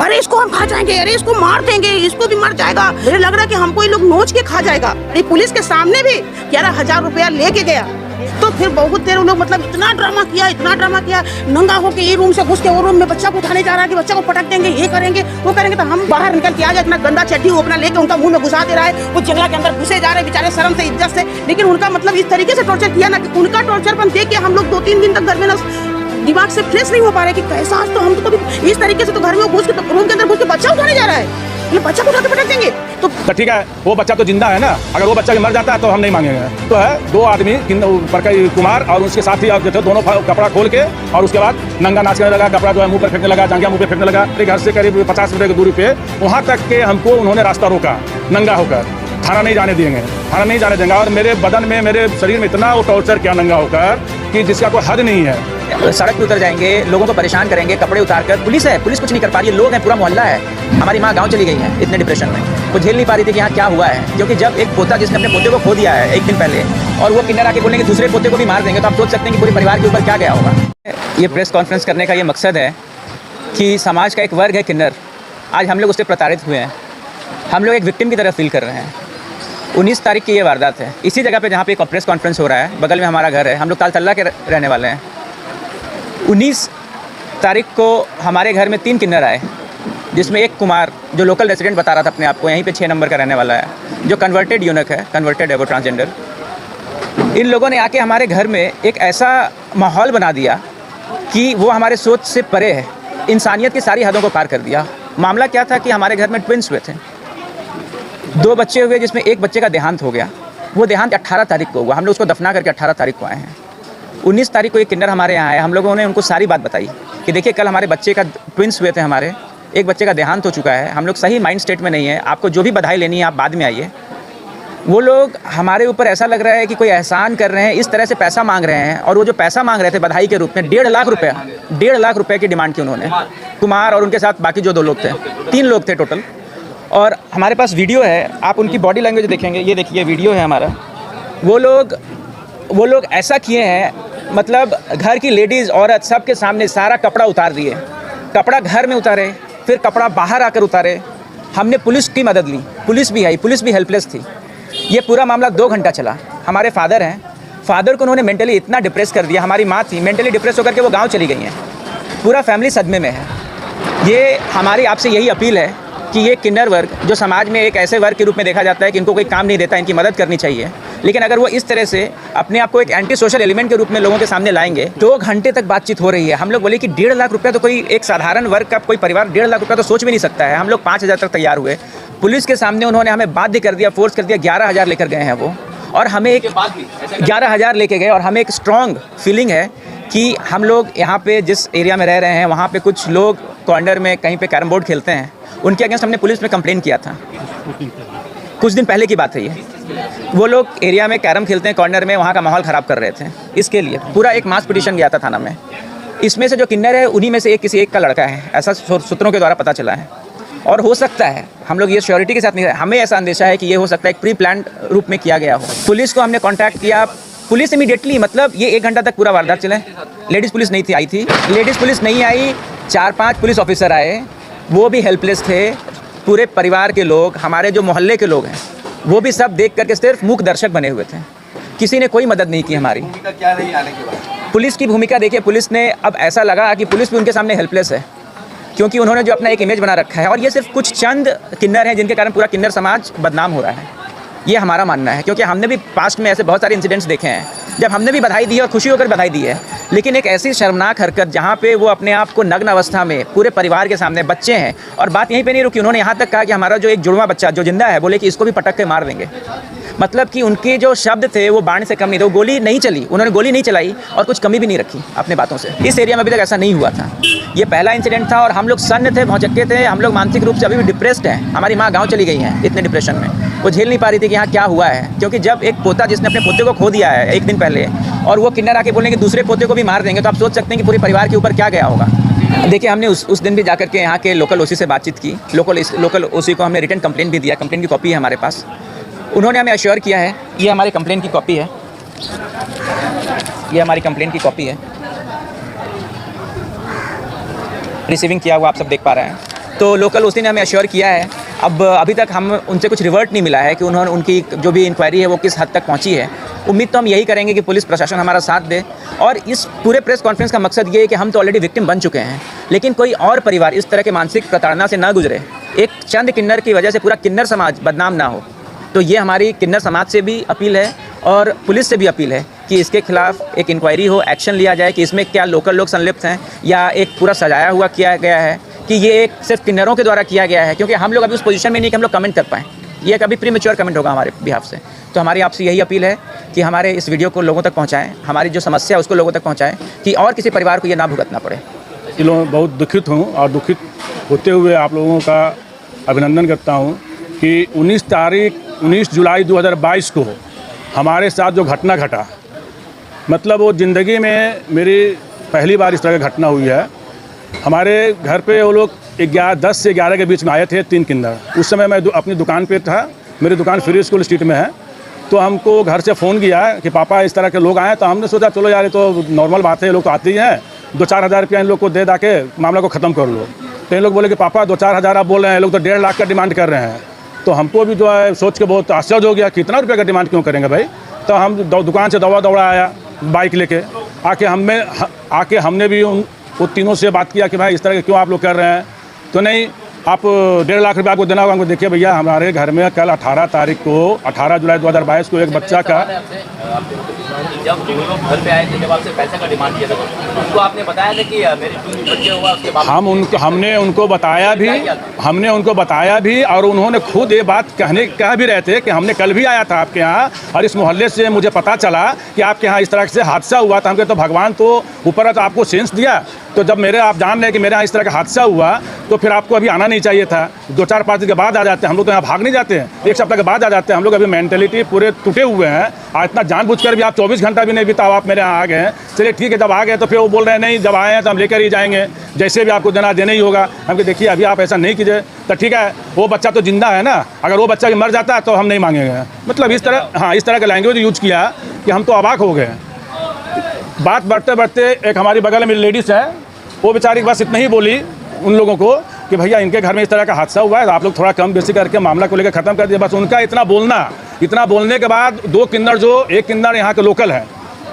अरे इसको हम खा जाएंगे, अरे इसको मार देंगे, इसको भी मर जाएगा। मुझे लग रहा है कि हमको ये लोग नोच के खा जाएगा। अरे पुलिस के सामने भी 11,000 रुपया लेके गया। तो फिर बहुत देर उन लोग मतलब इतना ड्रामा किया, नंगा होके ये रूम से घुस के वो रूम में बच्चा को उठाने जा रहा है कि बच्चा को पटक देंगे, ये करेंगे वो करेंगे। तो हम बाहर निकल के आ जाए, इतना गंदा चड्डी वो अपना लेके उनका मुंह में घुसा दे रहा है, वो जंगला के अंदर घुसे जा रहे हैं बेचारे शर्म से इज्जत से। लेकिन उनका मतलब इस तरीके से टॉर्चर किया ना कि उनका टॉर्चर देख के हम लोग 2-3 दिन तक घर में ना दिमाग से फ्रेश नहीं हो पा रहे कि कैसा। आज तो हम तो कभी इस तरीके से तो घर में घुस के रूम के अंदर घुस के बच्चा उठाने जा रहा है, ये बच्चा को उठा के पटक देंगे। तो ठीक है, वो बच्चा तो जिंदा है ना, अगर वो बच्चा मर जाता है तो हम नहीं मांगेंगे। तो है 2 आदमी कुमार और उसके साथी जो थे, दोनों कपड़ा खोल के और उसके बाद नंगा नाच करने लगा, कपड़ा जो है मुंह पर फेंकने लगा, जांघिया मुंह पे फेंकने लगा। घर से करीब 50 मीटर की दूरी पे वहाँ तक के हमको उन्होंने रास्ता रोका नंगा होकर। थाना नहीं जाने देंगे और मेरे बदन में, मेरे शरीर में इतना वो टॉर्चर किया नंगा होकर कि जिसका कोई हद नहीं है। सड़क पे उतर जाएंगे, लोगों को परेशान करेंगे, कपड़े उतार कर। पुलिस कुछ नहीं कर पा रही है, लोग हैं, पूरा मोहल्ला है। हमारी माँ गांव चली गई है इतने डिप्रेशन में, वो झेल नहीं पा रही थी कि यहाँ क्या हुआ है। क्योंकि जब एक पोता जिसने अपने पोते को खो दिया है 1 दिन पहले, और वो किन्नर आके बोलेंगे दूसरे पोते को भी मार देंगे, तो आप सोच सकते हैं कि पूरे परिवार के ऊपर क्या गया होगा। ये प्रेस कॉन्फ्रेंस करने का ये मकसद है कि समाज का एक वर्ग है किन्नर, आज हम लोग उससे प्रताड़ित हुए हैं। हम लोग एक विक्टिम की तरह फील कर रहे हैं। 19 तारीख की ये वारदात है, इसी जगह पे जहाँ पे एक प्रेस कॉन्फ्रेंस हो रहा है, बगल में हमारा घर है। हम लोग तालतल्ला के रहने वाले हैं। 19 तारीख को हमारे घर में 3 किन्नर आए, जिसमें एक कुमार जो लोकल रेजिडेंट बता रहा था अपने आप को, यहीं पे 6 नंबर का रहने वाला है, जो कन्वर्टेड यूनक है, कन्वर्टेड है वो, ट्रांसजेंडर। इन लोगों ने आके हमारे घर में एक ऐसा माहौल बना दिया कि वो हमारे सोच से परे है, इंसानियत की सारी हदों को पार कर दिया। मामला क्या था कि हमारे घर में ट्विंस हुए थे, 2 बच्चे हुए, जिसमें एक बच्चे का देहांत हो गया। वो देहांत 18 तारीख को हुआ, हम लोग उसको दफना करके 18 तारीख को आए हैं। 19 तारीख को एक किन्नर हमारे यहाँ आए, हम लोगों ने उनको सारी बात बताई कि देखिए कल हमारे बच्चे का ट्विंस हुए थे, हमारे एक बच्चे का देहांत हो चुका है, हम लोग सही माइंड स्टेट में नहीं है, आपको जो भी बधाई लेनी है आप बाद में आइए। वो लोग हमारे ऊपर ऐसा लग रहा है कि कोई एहसान कर रहे हैं, इस तरह से पैसा मांग रहे हैं। और वो जो पैसा मांग रहे थे बधाई के रूप में 1.5 लाख रुपया, 1.5 लाख रुपये की डिमांड की उन्होंने। कुमार और उनके साथ बाकी जो 2 लोग थे, 3 लोग थे टोटल। और हमारे पास वीडियो है, आप उनकी बॉडी लैंग्वेज देखेंगे, ये देखिए वीडियो है हमारा। वो लोग ऐसा किए हैं, मतलब घर की लेडीज़ औरत सबके सामने सारा कपड़ा उतार दिए, कपड़ा घर में उतारे, फिर कपड़ा बाहर आकर उतारे। हमने पुलिस की मदद ली, पुलिस भी आई, पुलिस भी हेल्पलेस थी। ये पूरा मामला 2 घंटा चला। हमारे फादर हैं, फादर को उन्होंने मेंटली इतना डिप्रेस कर दिया, हमारी माँ थी मेंटली डिप्रेस होकर के वो गाँव चली गई हैं, पूरा फैमिली सदमे में है। ये हमारी आपसे यही अपील है कि ये किन्नर वर्ग जो समाज में एक ऐसे वर्ग के रूप में देखा जाता है कि इनको कोई काम नहीं देता, इनकी मदद करनी चाहिए, लेकिन अगर वो इस तरह से अपने आप को एक एंटी सोशल एलिमेंट के रूप में लोगों के सामने लाएंगे। 2 घंटे तक बातचीत हो रही है। हम लोग बोले कि 1.5 लाख रुपया तो कोई एक साधारण वर्ग का कोई परिवार 1.5 लाख रुपया तो सोच भी नहीं सकता है। हम लोग 5,000 तक तैयार हुए। पुलिस के सामने उन्होंने हमें बाध्य कर दिया, फोर्स कर दिया, 11,000 लेकर गए हैं वो, और हमें एक 11,000 लेके गए। और हमें एक स्ट्रॉन्ग फीलिंग है कि हम लोग यहाँ पे जिस एरिया में रह रहे हैं, वहाँ पे कुछ लोग कॉर्नर में कहीं पे कैरम बोर्ड खेलते हैं, उनके अगेंस्ट हमने पुलिस में कंप्लेन किया था। कुछ दिन पहले की बात है ये। वो लोग एरिया में कैरम खेलते हैं कॉर्नर में, वहाँ का माहौल ख़राब कर रहे थे। इसके लिए पूरा एक मास पिटीशन गया था थाना में। इसमें से जो किन्नर है उन्हीं में से किसी एक का लड़का है, ऐसा सूत्रों के द्वारा पता चला है। और हो सकता है, हम लोग ये श्योरिटी के साथ नहीं, हमें ऐसा अंदेशा है कि ये हो सकता है एक प्री प्लान रूप में किया गया हो। पुलिस को हमने कॉन्टैक्ट किया, पुलिस इमीडिएटली, मतलब ये 1 घंटा तक पूरा वारदात चला। लेडीज़ पुलिस नहीं थी, आई थी लेडीज़ पुलिस नहीं आई, 4-5 पुलिस ऑफिसर आए, वो भी हेल्पलेस थे। पूरे परिवार के लोग, हमारे जो मोहल्ले के लोग हैं, वो भी सब देख करके सिर्फ मूक दर्शक बने हुए थे। किसी ने कोई मदद नहीं की हमारी। क्या नहीं आने के बाद पुलिस की भूमिका देखिए, पुलिस ने अब ऐसा लगा कि पुलिस भी उनके सामने हेल्पलेस है, क्योंकि उन्होंने जो अपना एक इमेज बना रखा है, और ये सिर्फ कुछ चंद किन्नर हैं जिनके कारण पूरा किन्नर समाज बदनाम हो रहा है। ये हमारा मानना है, क्योंकि हमने भी पास्ट में ऐसे बहुत सारे इंसिडेंट्स देखे हैं जब हमने भी बधाई दी है और खुशी होकर बधाई दी है, लेकिन एक ऐसी शर्मनाक हरकत जहाँ पे वो अपने आप को नग्न अवस्था में पूरे परिवार के सामने, बच्चे हैं, और बात यहीं पे नहीं रुकी, उन्होंने यहाँ तक कहा कि हमारा जो एक जुड़वा बच्चा जो जिंदा है, बोले कि इसको भी पटक के मार देंगे। मतलब कि उनके जो शब्द थे वो बाण से कम नहीं थे। वो गोली नहीं चली, उन्होंने गोली नहीं चलाई और कुछ कमी भी नहीं रखी अपने बातों से। इस एरिया में अभी तक ऐसा नहीं हुआ था। ये पहला इंसिडेंट था और हम लोग सन्न थे, भौचक्के थे, हम लोग मानसिक रूप से अभी भी डिप्रेस्ड हैं। हमारी माँ गाँव चली गई हैं इतने डिप्रेशन में, वो झेल नहीं पा रही थी कि यहाँ क्या हुआ है। क्योंकि जब एक पोता जिसने अपने पोते को खो दिया है 1 दिन पहले, और वो किन्नर आके बोलेंगे दूसरे पोते को भी मार देंगे, तो आप सोच सकते हैं कि पूरे परिवार के ऊपर क्या गया होगा। देखिए, हमने उस दिन भी जाकर के यहाँ के लोकल ओसी से बातचीत की। लोकल ओसी को हमने रिटन कंप्लेंट भी दिया, कंप्लेंट की कॉपी है हमारे पास। उन्होंने हमें अश्योर किया है, ये हमारी कंप्लेंट की कॉपी है, ये हमारी कंप्लेंट की कॉपी है, रिसीविंग किया हुआ आप सब देख पा रहे हैं। तो लोकल उसी ने हमें अश्योर किया है। अब अभी तक हम उनसे कुछ रिवर्ट नहीं मिला है कि उन्होंने उनकी जो भी इंक्वायरी है वो किस हद तक पहुंची है। उम्मीद तो हम यही करेंगे कि पुलिस प्रशासन हमारा साथ दे। और इस पूरे प्रेस कॉन्फ्रेंस का मकसद ये है कि हम तो ऑलरेडी विक्टिम बन चुके हैं, लेकिन कोई और परिवार इस तरह के मानसिक प्रताड़ना से ना गुजरे, एक चंद किन्नर की वजह से पूरा किन्नर समाज बदनाम ना हो। तो ये हमारी किन्नर समाज से भी अपील है और पुलिस से भी अपील है कि इसके खिलाफ एक इंक्वायरी हो, एक्शन लिया जाए कि इसमें क्या लोकल लोग संलिप्त हैं या एक पूरा सजाया हुआ किया गया है कि ये एक सिर्फ किन्नरों के द्वारा किया गया है। क्योंकि हम लोग अभी उस पोजीशन में नहीं कि हम लोग कमेंट कर पाएँ, ये एक अभी प्रीमेच्योर कमेंट होगा हमारे बिहाफ से। तो हमारी आपसे यही अपील है कि हमारे इस वीडियो को लोगों तक पहुँचाएँ, हमारी जो समस्या है उसको लोगों तक पहुँचाएँ कि और किसी परिवार को ये ना भुगतना पड़े। बहुत दुखित हूँ और दुखित होते हुए आप लोगों का अभिनंदन करता हूँ कि 19 जुलाई 2022 को हमारे साथ जो घटना घटा, मतलब वो ज़िंदगी में मेरी पहली बार इस तरह की घटना हुई है। हमारे घर पे वो लोग 10 से 11 के बीच में आए थे 3 किन्नर। उस समय मैं अपनी दुकान पे था, मेरी दुकान फ्री स्कूल स्ट्रीट में है। तो हमको घर से फ़ोन किया कि पापा इस तरह के लोग आए। तो हमने सोचा चलो यार ये तो नॉर्मल बात है, ये लोग तो आते ही हैं, 2-4 हज़ार रुपया इन लोग को दे के मामला को ख़त्म कर लो। तो इन लोग बोले कि पापा 2-4 हज़ार आप बोल रहे हैं, लोग तो 1.5 लाख का डिमांड कर रहे हैं। तो हमको भी जो है सोच के बहुत आश्चर्य हो गया, कितना रुपये का डिमांड क्यों करेंगे भाई। तो हम दुकान से दौड़ा आया बाइक लेके आके हमने भी वो तीनों से बात किया कि भाई इस तरह के क्यों आप लोग कर रहे हैं। तो नहीं, आप 1.5 लाख रुपये आपको देना होगा। हमको देखिए भैया, हमारे घर में कल 18 जुलाई 2022 को एक बच्चा का जब लोग घर पे आए थे, जब आपसे पैसे का डिमांड किया था उनको आपने बताया था कि मेरे 2 बच्चे हुआ उसके बाद हमने उनको बताया भी और उन्होंने खुद ये बात कह भी रहे थे कि हमने कल भी आया था आपके यहाँ और इस मोहल्ले से मुझे पता चला कि आपके यहाँ इस तरह से हादसा हुआ था। हमके तो भगवान तो ऊपर है तो आपको सेंस दिया। तो जब आप जान रहे हैं कि मेरे यहाँ इस तरह का हादसा हुआ तो फिर आपको अभी आना नहीं चाहिए था। 2-4-5 दिन के बाद आ जाते हैं हम लोग, तो यहाँ भाग नहीं जाते हैं, 1 सप्ताह के बाद आ जाते हैं हम लोग। अभी मेंटलिटी पूरे टूटे हुए हैं और इतना जानबूझकर भी आप 24 घंटा भी नहीं बीता आप मेरे यहाँ आ गए हैं। चलिए ठीक है, जब आ गए तो फिर वो बोल रहे हैं नहीं जब आए हैं तो हम लेकर ही जाएंगे, जैसे भी आपको देना ही होगा। हमको देखिए अभी आप ऐसा नहीं कीजिए तो ठीक है, वो बच्चा तो जिंदा है ना, अगर वो बच्चा भी मर जाता है तो हम नहीं मांगेंगे। मतलब इस तरह का लैंग्वेज यूज किया कि हम तो अवाक हो गए। बात बढ़ते बढ़ते एक हमारी बगल में लेडीज़ है, वो बेचारी बस इतना ही बोली उन लोगों को कि भैया इनके घर में इस तरह का हादसा हुआ है, आप लोग थोड़ा कम बेसी करके मामला को लेकर ख़त्म कर दिया। बस उनका इतना बोलने के बाद 2 किन्नर, जो एक किन्नर यहाँ के लोकल है,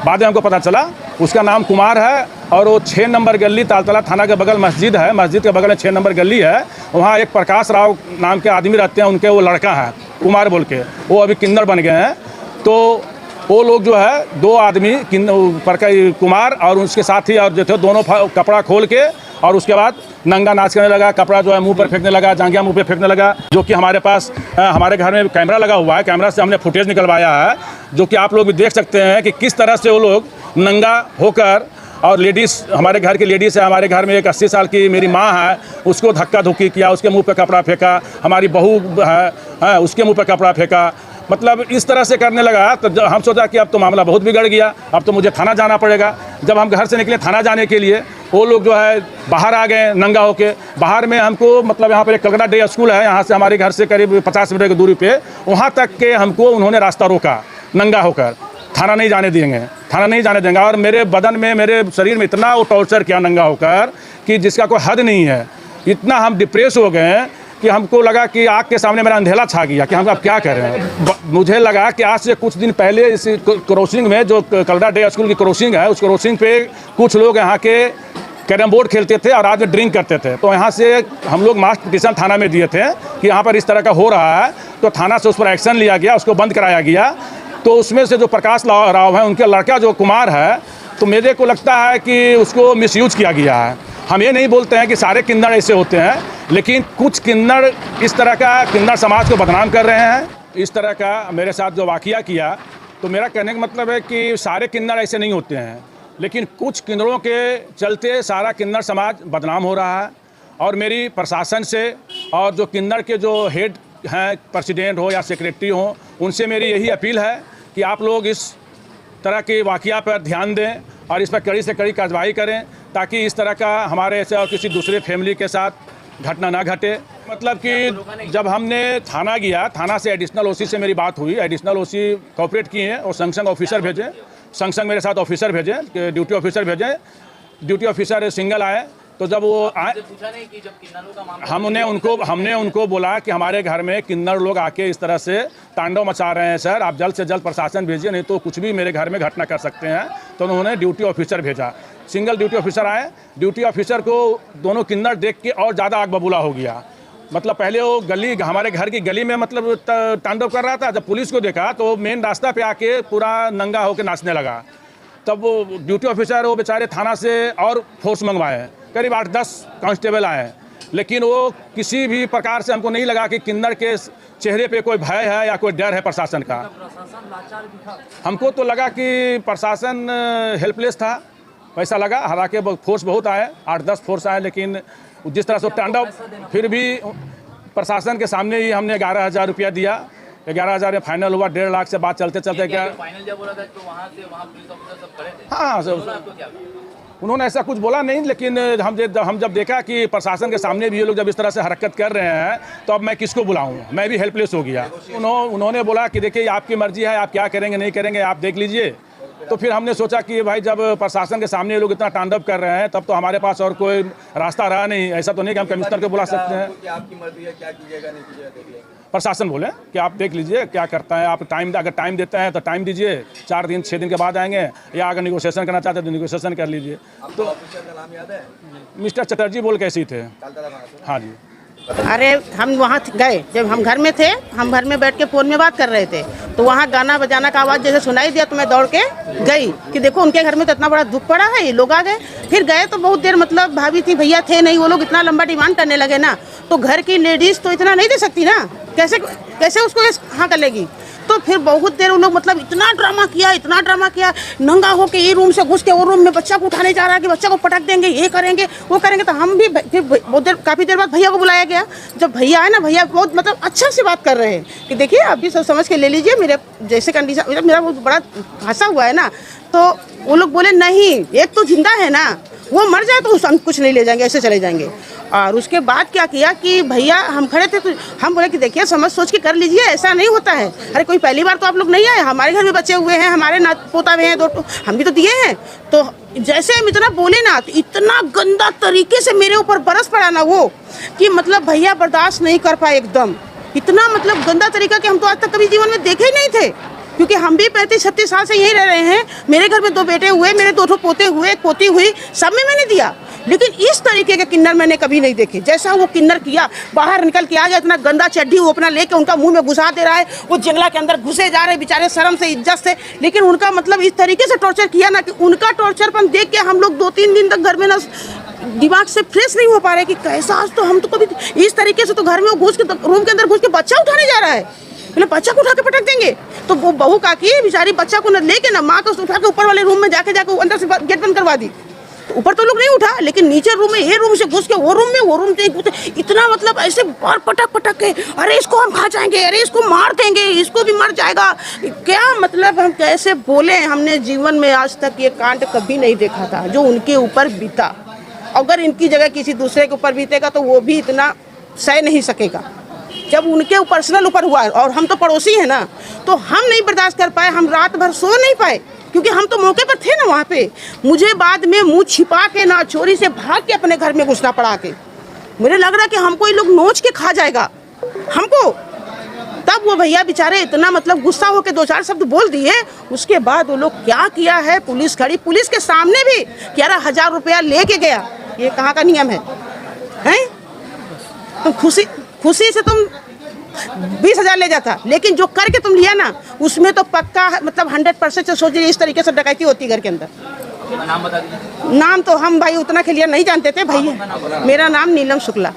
बाद में हमको पता चला उसका नाम कुमार है और वो 6 नंबर गली तालतला थाना के बगल मस्जिद है, मस्जिद के बगल में 6 नंबर गली है, वहाँ एक प्रकाश राव नाम के आदमी रहते हैं, उनके वो लड़का है कुमार बोल के, वो अभी किन्नर बन गए हैं। तो वो लोग जो है 2 आदमी कुमार और उसके साथी और जो थे दोनों कपड़ा खोल के और उसके बाद नंगा नाच करने लगा, कपड़ा जो है मुंह पर फेंकने लगा, जांघिया मुंह पे फेंकने लगा। जो कि हमारे पास हमारे घर में कैमरा लगा हुआ है, कैमरा से हमने फुटेज निकलवाया है, जो कि आप लोग भी देख सकते हैं कि किस तरह से वो लोग नंगा होकर, और लेडीज़ हमारे घर की लेडीज़ है, हमारे घर में एक 80 साल की मेरी माँ है, उसको धक्का धुक्की किया, उसके मुँह पर कपड़ा फेंका, हमारी बहू है उसके मुँह पर कपड़ा फेंका। मतलब इस तरह से करने लगा। तो हम सोचा कि अब तो मामला बहुत बिगड़ गया, अब तो मुझे थाना जाना पड़ेगा। जब हम घर से निकले थाना जाने के लिए, वो लोग जो है बाहर आ गए नंगा होके। बाहर में हमको मतलब यहाँ पर एक कलकत्ता डे स्कूल है, यहाँ से हमारे घर से करीब 50 मीटर की दूरी पे, वहाँ तक के हमको उन्होंने रास्ता रोका नंगा होकर। थाना नहीं जाने देंगे और मेरे बदन में, मेरे शरीर में इतना वो टॉर्चर किया नंगा होकर कि जिसका कोई हद नहीं है। इतना हम डिप्रेस हो गए कि हमको लगा कि आग के सामने मेरा अंधेला छा गया कि हम अब क्या करें। मुझे लगा कि आज से कुछ दिन पहले इस क्रॉसिंग में, जो कलकत्ता डे स्कूल की क्रॉसिंग है, उस क्रॉसिंग पे कुछ लोग यहाँ के कैरम बोर्ड खेलते थे और रात में ड्रिंक करते थे। तो यहाँ से हम लोग मास पिटीशन थाना में दिए थे कि यहाँ पर इस तरह का हो रहा है। तो थाना से उस पर एक्शन लिया गया, उसको बंद कराया गया। तो उसमें से जो प्रकाश राव है, उनके लड़का जो कुमार है, तो मेरे को लगता है कि उसको मिसयूज किया गया है। हम ये नहीं बोलते हैं कि सारे किन्नर ऐसे होते हैं, लेकिन कुछ किन्नर इस तरह का किन्नर समाज को बदनाम कर रहे हैं। इस तरह का मेरे साथ जो वाक़या किया, तो मेरा कहने का मतलब है कि सारे किन्नर ऐसे नहीं होते हैं, लेकिन कुछ किन्नरों के चलते सारा किन्नर समाज बदनाम हो रहा है। और मेरी प्रशासन से और जो किन्नर के जो हेड हैं, प्रेसिडेंट हो या सेक्रेटरी हो, उनसे मेरी यही अपील है कि आप लोग इस तरह के वाक़या पर ध्यान दें और इस पर कड़ी से कड़ी कार्रवाई करें, ताकि इस तरह का हमारे ऐसे और किसी दूसरे फैमिली के साथ घटना ना घटे। मतलब कि जब हमने थाना गया, थाना से एडिशनल ओसी से मेरी बात हुई, एडिशनल ओसी कोऑपरेट किए हैं और संग ऑफिसर भेजे, संग मेरे साथ ऑफिसर भेजे, ड्यूटी ऑफिसर भेजे। ड्यूटी ऑफिसर सिंगल आए तो जब वो आए, आपसे पूछा नहीं कि जब किन्नरों का मामला हमने उनको बोला कि हमारे घर में किन्नर लोग आके इस तरह से तांडव मचा रहे हैं सर, आप जल्द से जल्द प्रशासन भेजिए, नहीं तो कुछ भी मेरे घर में घटना कर सकते हैं। तो उन्होंने ड्यूटी ऑफिसर भेजा, सिंगल ड्यूटी ऑफिसर आए। ड्यूटी ऑफिसर को दोनों किन्नर देख के और ज़्यादा आग बबूला हो गया। मतलब पहले वो गली, हमारे घर की गली में मतलब तांडव कर रहा था। जब पुलिस को देखा तो मेन रास्ता पे आके पूरा नंगा होकर नाचने लगा। तब वो ड्यूटी ऑफिसर वो बेचारे थाना से और फोर्स मंगवाए, करीब 8-10 कांस्टेबल आए, लेकिन वो किसी भी प्रकार से हमको नहीं लगा कि किन्नर के चेहरे पे कोई भय है या कोई डर है प्रशासन का। हमको तो लगा कि प्रशासन हेल्पलेस था, वैसा लगा। हालांकि फोर्स बहुत आए, 8-10 फोर्स आए, लेकिन जिस तरह से तांडव, फिर भी प्रशासन के सामने ही हमने 11,000 रुपया दिया। 11,000 में फाइनल हुआ। 1.5 लाख से बात चलते चलते क्या फाइनल जब बोला था तो वहाँ पुलिस ऑफिसर सब खड़े थे। हाँ सर, आपको क्या कहा? उन्होंने ऐसा कुछ बोला नहीं, लेकिन हम जब देखा कि प्रशासन के सामने भी ये लोग जब इस तरह से हरकत कर रहे हैं तो अब मैं किसको बुलाऊं, मैं भी हेल्पलेस हो गया। उन्होंने बोला कि देखिए आपकी मर्जी है, आप क्या करेंगे नहीं करेंगे आप देख लीजिए। तो फिर हमने सोचा कि भाई जब प्रशासन के सामने ये लोग इतना तांडव कर रहे हैं तब तो हमारे पास और कोई रास्ता रहा नहीं। ऐसा तो नहीं कि हम कमिश्नर को बुला सकते हैं। कि आपकी मर्जी है, क्या कीजिएगा नहीं कीजिएगा देख लेंगे। प्रशासन बोले कि आप देख लीजिए क्या करता है, आप टाइम, अगर टाइम देते हैं तो टाइम दीजिए, 4 दिन 6 दिन के बाद आएंगे, या अगर निगोशिएशन करना चाहते हैं तो निगोशिएशन कर लीजिए। आपको ऑफिसर का नाम याद है? मिस्टर चटर्जी बोल कैसी थे। हाँ जी। अरे हम वहाँ गए, जब हम घर में थे, हम घर में बैठ के फ़ोन में बात कर रहे थे, तो वहाँ गाना बजाना का आवाज़ जैसे सुनाई दिया तो मैं दौड़ के गई कि देखो उनके घर में तो इतना बड़ा दुख पड़ा है। ये लोग आ गए, फिर गए तो बहुत देर, मतलब भाभी थी, भैया थे नहीं, वो लोग इतना लंबा डिमांड करने लगे ना, तो घर की लेडीज़ तो इतना नहीं दे सकती ना, कैसे उसको हाँ कर लेगी। तो फिर बहुत देर वो लोग मतलब इतना ड्रामा किया, नंगा होके ये रूम से घुस के वो रूम में बच्चा को उठाने जा रहा है कि बच्चा को पटक देंगे, ये करेंगे वो करेंगे। तो हम भी फिर बहुत देर, काफ़ी देर बाद भैया को बुलाया गया। जब भैया आए ना, भैया बहुत मतलब अच्छा से बात कर रहे हैं कि देखिए आप भी सब समझ के ले लीजिए, मेरे जैसे कंडीशन, मेरा बहुत बड़ा हंसा हुआ है ना। तो वो लोग बोले नहीं, एक तो जिंदा है ना, वो मर जाए तो हम कुछ नहीं ले जाएंगे, ऐसे चले जाएंगे। और उसके बाद क्या किया कि भैया हम खड़े थे तो हम बोले कि देखिए समझ सोच के कर लीजिए, ऐसा नहीं होता है। अरे कोई पहली बार तो आप लोग नहीं आए, हमारे घर में बच्चे हुए हैं, हमारे नात पोता हुए हैं, 2 हम भी तो दिए हैं। तो जैसे हम इतना बोले ना, तो इतना गंदा तरीके से मेरे ऊपर बरस पड़ा ना वो, कि मतलब भैया बर्दाश्त नहीं कर पाए एकदम। इतना मतलब गंदा तरीका कि हम तो आज तक कभी जीवन में देखे ही नहीं थे, क्योंकि हम भी 35-36 साल से यहीं रह रहे हैं। मेरे घर में 2 बेटे हुए, मेरे 2 पोते हुए, एक पोती हुई, सब में मैंने दिया, लेकिन इस तरीके के किन्नर मैंने कभी नहीं देखे। जैसा वो किन्नर किया, बाहर निकल के आ गया, इतना गंदा चड्डी वो अपना लेके उनका मुंह में घुसा दे रहा है, वो जंगला के अंदर घुसे जा रहे बेचारे शर्म से, इज्जत से। लेकिन उनका मतलब इस तरीके से टॉर्चर किया ना कि उनका टॉर्चरपन देख के हम लोग 2-3 दिन तक घर में ना दिमाग से फ्रेश नहीं हो पा रहे कि कैसा, आज तो हम तो कभी इस तरीके से तो घर में घुस के रूम के अंदर घुस के बच्चा उठाने जा रहा है, मतलब बच्चा को उठा के पटक देंगे। तो वो बहू काकी बेचारी बच्चा को न लेके ना माँ को उठा के ऊपर वाले रूम में जाके अंदर से गेट बंद करवा दी। तो ऊपर तो लोग नहीं उठा, लेकिन नीचे रूम में, ये रूम से घुस के वो रूम से इतना मतलब ऐसे बार पटक के, अरे इसको हम खा जाएंगे, अरे इसको मार देंगे, इसको भी मर जाएगा। क्या मतलब हम कैसे बोले, हमने जीवन में आज तक ये कांड कभी नहीं देखा था जो उनके ऊपर बीता। अगर इनकी जगह किसी दूसरे के ऊपर बीतेगा तो वो भी इतना सह नहीं सकेगा। जब उनके पर्सनल ऊपर हुआ, और हम तो पड़ोसी हैं ना, तो हम नहीं बर्दाश्त कर पाए, हम रात भर सो नहीं पाए, क्योंकि हम तो मौके पर थे ना वहाँ पे। मुझे बाद में मुंह छिपा के ना चोरी से भाग के अपने घर में घुसना पड़ा के। मुझे लग रहा कि हमको ये लोग नोच के खा जाएगा हमको। तब वो भैया बेचारे इतना मतलब गुस्सा होकर 2-4 शब्द बोल दिए। उसके बाद वो लोग क्या किया है, पुलिस खड़ी, पुलिस के सामने भी 11,000 रुपया लेके गया। ये कहाँ का नियम है? तुम खुशी से तुम 20,000 ले जाता, लेकिन जो करके तुम लिया ना, उसमें तो पक्का मतलब 100% से सोचिए इस तरीके से डकैती होती घर के अंदर। नाम बता दीजिए। नाम तो हम भाई उतना क्लियर नहीं जानते थे भैया। मेरा नाम नीलम शुक्ला।